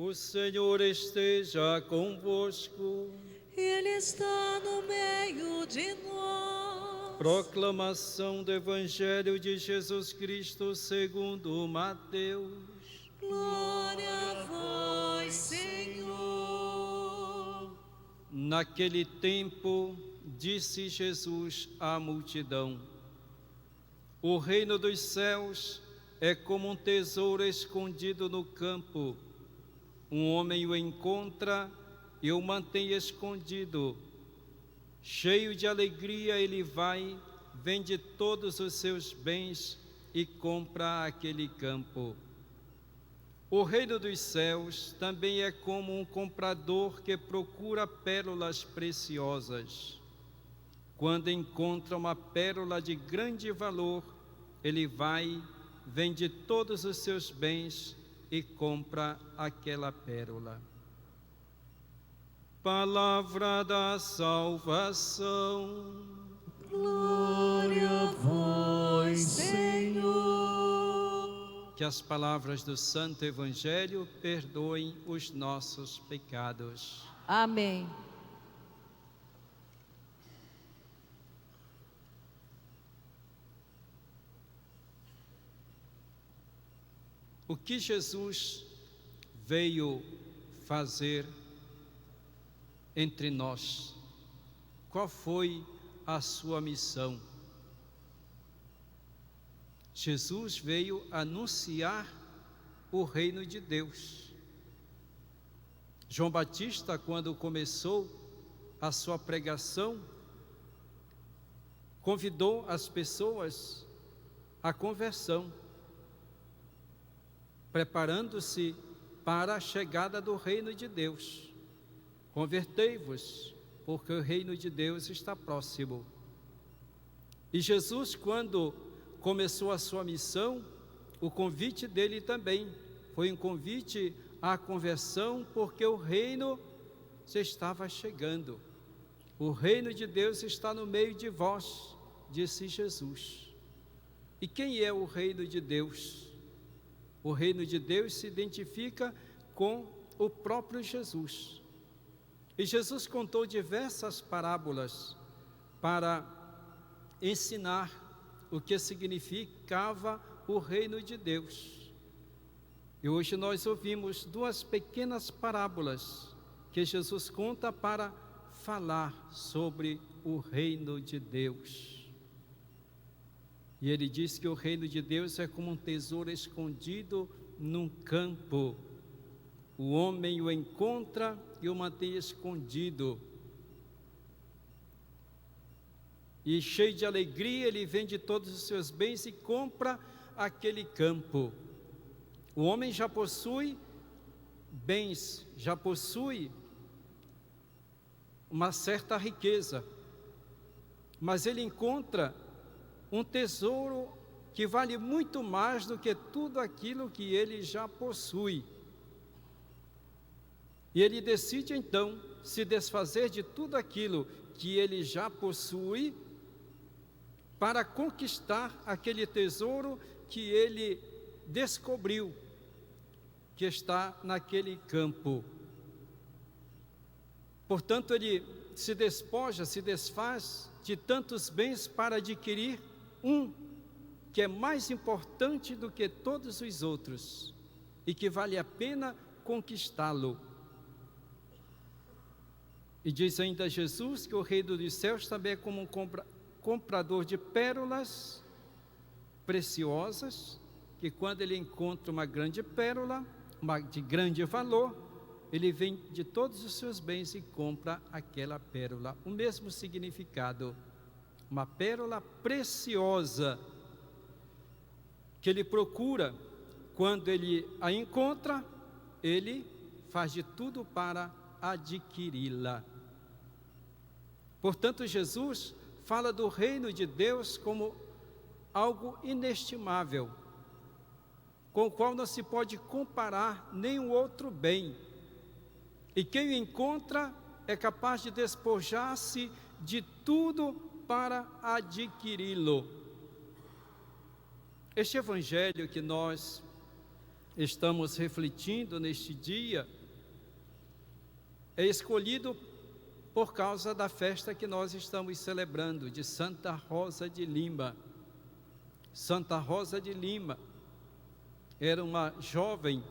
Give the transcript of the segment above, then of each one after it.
O Senhor esteja convosco. Ele está no meio de nós. Proclamação do Evangelho de Jesus Cristo segundo Mateus. Glória a vós, Senhor. Naquele tempo, disse Jesus à multidão: O reino dos céus é como um tesouro escondido no campo. Um homem o encontra e o mantém escondido. Cheio de alegria, ele vai, vende todos os seus bens e compra aquele campo. O reino dos céus também é como um comprador que procura pérolas preciosas. Quando encontra uma pérola de grande valor, ele vai, vende todos os seus bens e compra aquela pérola. Palavra da salvação. Glória a vós, Senhor. Que as palavras do Santo Evangelho perdoem os nossos pecados. Amém. O que Jesus veio fazer entre nós? Qual foi a sua missão? Jesus veio anunciar o reino de Deus. João Batista, quando começou a sua pregação, convidou as pessoas à conversão, preparando-se para a chegada do reino de Deus. Convertei-vos, porque o reino de Deus está próximo. E Jesus, quando começou a sua missão, o convite dele também foi um convite à conversão, porque o reino se estava chegando. O reino de Deus está no meio de vós, disse Jesus. E quem é o reino de Deus? O reino de Deus se identifica com o próprio Jesus. E Jesus contou diversas parábolas para ensinar o que significava o reino de Deus. E hoje nós ouvimos duas pequenas parábolas que Jesus conta para falar sobre o reino de Deus. E ele diz que o reino de Deus é como um tesouro escondido num campo. O homem o encontra e o mantém escondido. E cheio de alegria, ele vende todos os seus bens e compra aquele campo. O homem já possui bens, já possui uma certa riqueza, mas ele encontra um tesouro que vale muito mais do que tudo aquilo que ele já possui. E ele decide então se desfazer de tudo aquilo que ele já possui para conquistar aquele tesouro que ele descobriu, que está naquele campo. Portanto, ele se despoja, se desfaz de tantos bens para adquirir um que é mais importante do que todos os outros e que vale a pena conquistá-lo. E diz ainda Jesus que o reino dos céus também é como um comprador de pérolas preciosas, que quando ele encontra uma grande pérola, de grande valor, ele vende todos os seus bens e compra aquela pérola. O mesmo significado, uma pérola preciosa, que ele procura. Quando ele a encontra, ele faz de tudo para adquiri-la. Portanto, Jesus fala do reino de Deus como algo inestimável, com o qual não se pode comparar nenhum outro bem. E quem o encontra é capaz de despojar-se de tudo para adquiri-lo. Este evangelho que nós estamos refletindo neste dia é escolhido por causa da festa que nós estamos celebrando, de Santa Rosa de Lima. Santa Rosa de Lima era uma jovem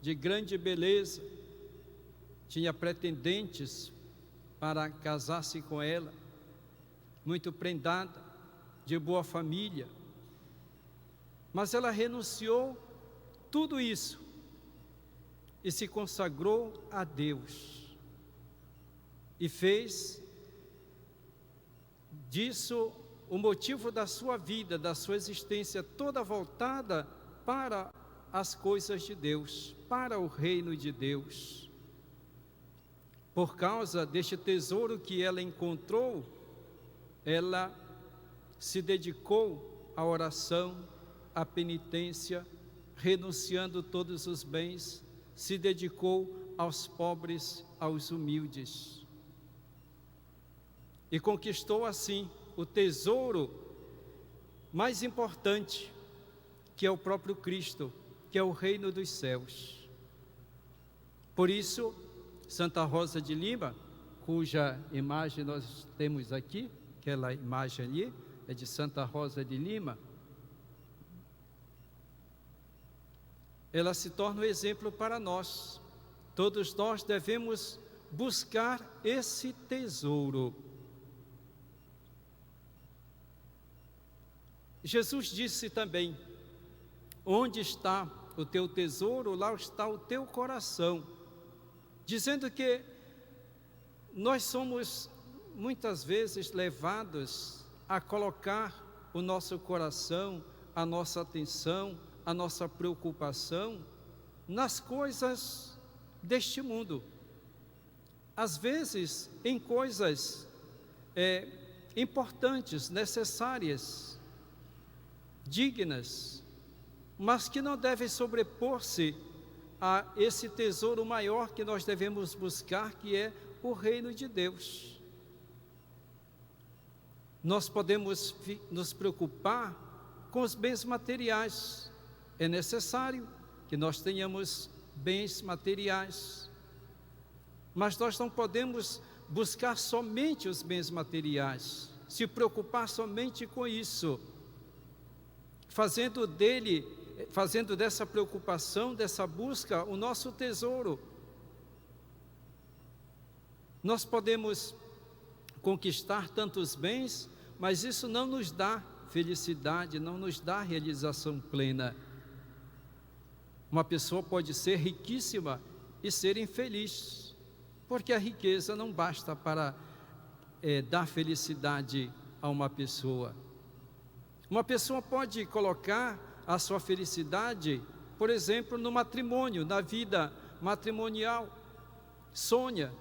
de grande beleza, tinha pretendentes para casar-se com ela, muito prendada, de boa família, mas ela renunciou tudo isso e se consagrou a Deus e fez disso o motivo da sua vida, da sua existência, toda voltada para as coisas de Deus, para o reino de Deus. Por causa deste tesouro que ela encontrou, ela se dedicou à oração, à penitência, renunciando todos os bens, se dedicou aos pobres, aos humildes. E conquistou assim o tesouro mais importante, que é o próprio Cristo, que é o reino dos céus. Por isso, Santa Rosa de Lima, cuja imagem nós temos aqui, aquela imagem ali, é de Santa Rosa de Lima, ela se torna um exemplo para nós. Todos nós devemos buscar esse tesouro. Jesus disse também: onde está o teu tesouro, lá está o teu coração. Dizendo que nós somos muitas vezes levados a colocar o nosso coração, a nossa atenção, a nossa preocupação nas coisas deste mundo. Às vezes em coisas importantes, necessárias, dignas, mas que não devem sobrepor-se a esse tesouro maior que nós devemos buscar, que é o reino de Deus. Nós podemos nos preocupar com os bens materiais. É necessário que nós tenhamos bens materiais, mas nós não podemos buscar somente os bens materiais, se preocupar somente com isso, fazendo dessa preocupação, dessa busca, o nosso tesouro. Nós podemos conquistar tantos bens, mas isso não nos dá felicidade, não nos dá realização plena. Uma pessoa pode ser riquíssima e ser infeliz, porque a riqueza não basta para dar felicidade a uma pessoa. Uma pessoa pode colocar a sua felicidade, por exemplo, no matrimônio, na vida matrimonial. Sonha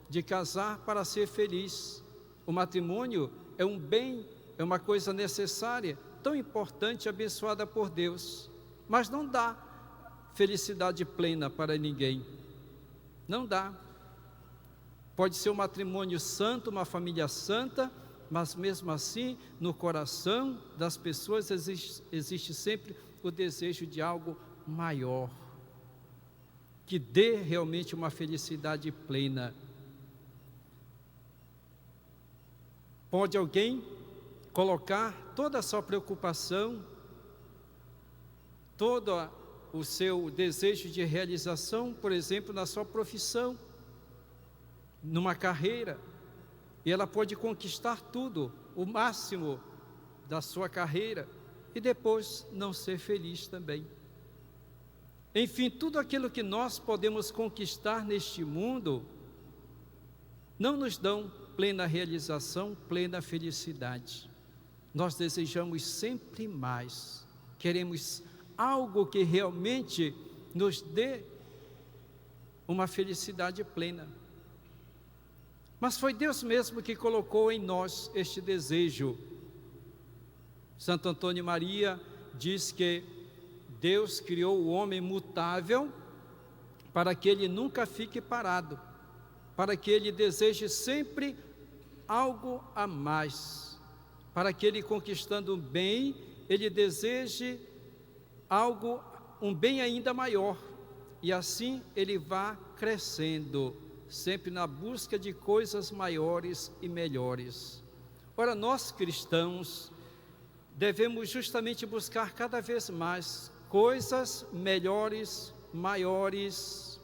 de casar para ser feliz. O matrimônio é um bem, é uma coisa necessária, tão importante, abençoada por Deus, mas não dá felicidade plena para ninguém. Não dá. Pode ser um matrimônio santo, uma família santa, mas mesmo assim, no coração das pessoas existe sempre o desejo de algo maior, que dê realmente uma felicidade plena. Pode alguém colocar toda a sua preocupação, todo o seu desejo de realização, por exemplo, na sua profissão, numa carreira, e ela pode conquistar tudo, o máximo da sua carreira, e depois não ser feliz também. Enfim, tudo aquilo que nós podemos conquistar neste mundo não nos dão plena realização, plena felicidade. Nós desejamos sempre mais, queremos algo que realmente nos dê uma felicidade plena. Mas foi Deus mesmo que colocou em nós este desejo. Santo Antônio Maria diz que Deus criou o homem mutável para que ele nunca fique parado, para que ele deseje sempre algo a mais, para que ele, conquistando um bem, ele deseje um bem ainda maior, e assim ele vá crescendo, sempre na busca de coisas maiores e melhores. Ora, nós cristãos devemos justamente buscar cada vez mais coisas melhores, maiores,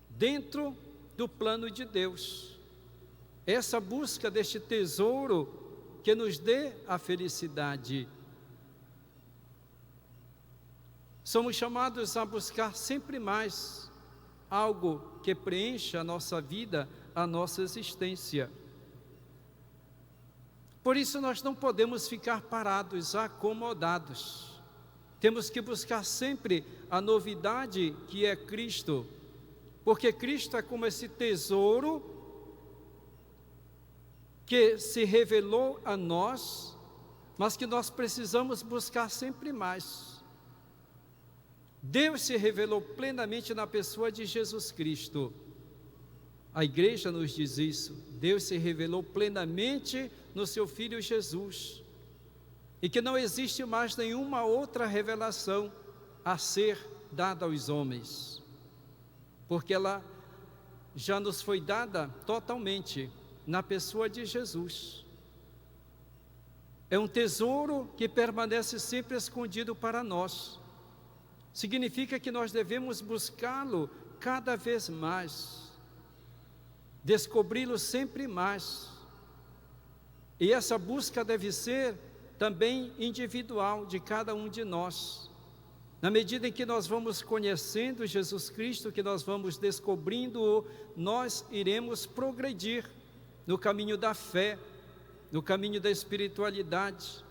dentro do plano de Deus. Essa busca deste tesouro que nos dê a felicidade. Somos chamados a buscar sempre mais algo que preencha a nossa vida, a nossa existência. Por isso nós não podemos ficar parados, acomodados. Temos que buscar sempre a novidade que é Cristo, porque Cristo é como esse tesouro que se revelou a nós, mas que nós precisamos buscar sempre mais. Deus se revelou plenamente na pessoa de Jesus Cristo. A igreja nos diz isso. Deus se revelou plenamente no seu Filho Jesus. E que não existe mais nenhuma outra revelação a ser dada aos homens. Porque ela já nos foi dada totalmente na pessoa de Jesus. É um tesouro que permanece sempre escondido para nós. Significa que nós devemos buscá-lo cada vez mais, descobri-lo sempre mais. E essa busca deve ser também individual de cada um de nós. Na medida em que nós vamos conhecendo Jesus Cristo, que nós vamos descobrindo-o, nós iremos progredir no caminho da fé, no caminho da espiritualidade.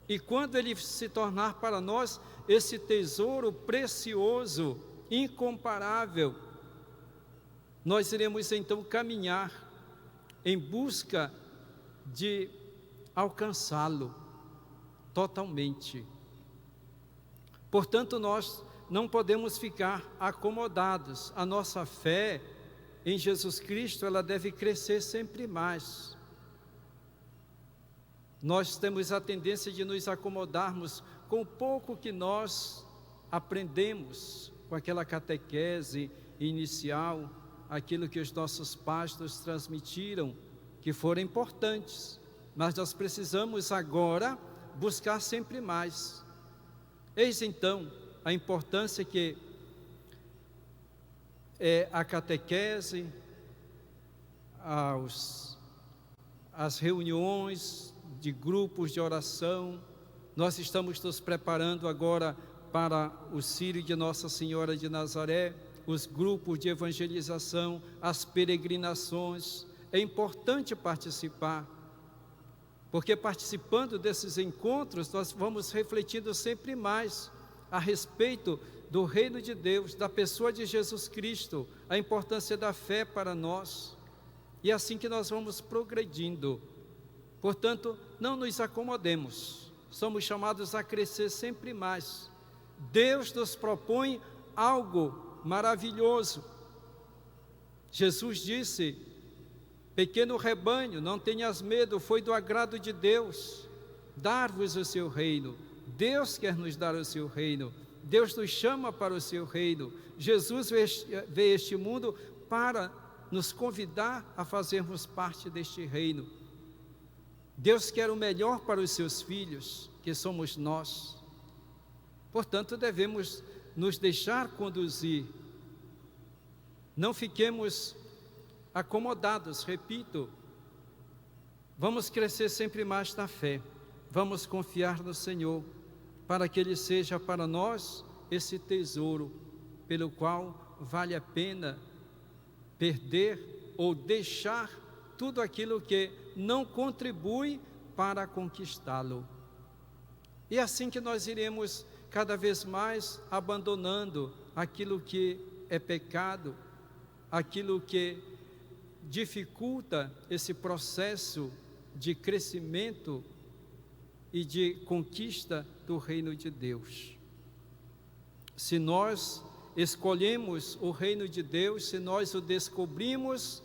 E quando ele se tornar para nós esse tesouro precioso, incomparável, nós iremos então caminhar em busca de alcançá-lo totalmente. Portanto, nós não podemos ficar acomodados. A nossa fé em Jesus Cristo, ela deve crescer sempre mais. Nós temos a tendência de nos acomodarmos com o pouco que nós aprendemos, com aquela catequese inicial, aquilo que os nossos pais nos transmitiram, que foram importantes, mas nós precisamos agora buscar sempre mais. Eis então a importância que é a catequese, as reuniões de grupos de oração. Nós estamos nos preparando agora para o Círio de Nossa Senhora de Nazaré, os grupos de evangelização, as peregrinações. É importante participar, porque participando desses encontros, nós vamos refletindo sempre mais a respeito do reino de Deus, da pessoa de Jesus Cristo, a importância da fé para nós. E é assim que nós vamos progredindo. Portanto, não nos acomodemos, somos chamados a crescer sempre mais. Deus nos propõe algo maravilhoso. Jesus disse: pequeno rebanho, não tenhas medo, foi do agrado de Deus dar-vos o seu reino. Deus quer nos dar o seu reino, Deus nos chama para o seu reino. Jesus veio a este mundo para nos convidar a fazermos parte deste reino. Deus quer o melhor para os seus filhos, que somos nós. Portanto, devemos nos deixar conduzir. Não fiquemos acomodados, repito. Vamos crescer sempre mais na fé. Vamos confiar no Senhor, para que Ele seja para nós esse tesouro, pelo qual vale a pena perder ou deixar tudo aquilo que não contribui para conquistá-lo. E assim que nós iremos cada vez mais abandonando aquilo que é pecado, aquilo que dificulta esse processo de crescimento e de conquista do reino de Deus. Se nós escolhemos o reino de Deus, se nós o descobrimos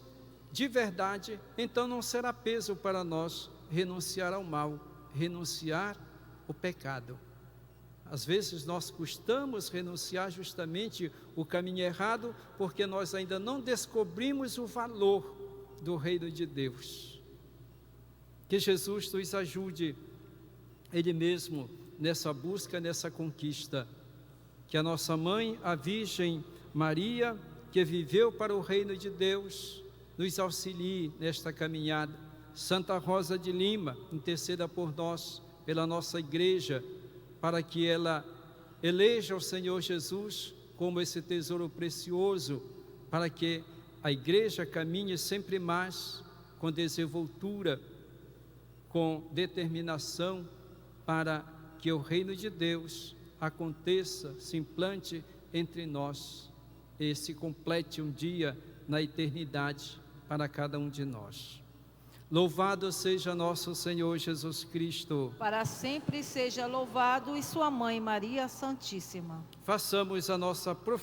de verdade, então não será peso para nós renunciar ao mal, renunciar ao pecado. Às vezes nós custamos renunciar justamente o caminho errado, porque nós ainda não descobrimos o valor do reino de Deus. Que Jesus nos ajude, Ele mesmo, nessa busca, nessa conquista. Que a nossa mãe, a Virgem Maria, que viveu para o reino de Deus, nos auxilie nesta caminhada. Santa Rosa de Lima, interceda por nós, pela nossa igreja, para que ela eleja o Senhor Jesus como esse tesouro precioso, para que a igreja caminhe sempre mais com desenvoltura, com determinação, para que o reino de Deus aconteça, se implante entre nós e se complete um dia na eternidade para cada um de nós. Louvado seja nosso Senhor Jesus Cristo. Para sempre seja louvado, e sua mãe Maria Santíssima. Façamos a nossa profissão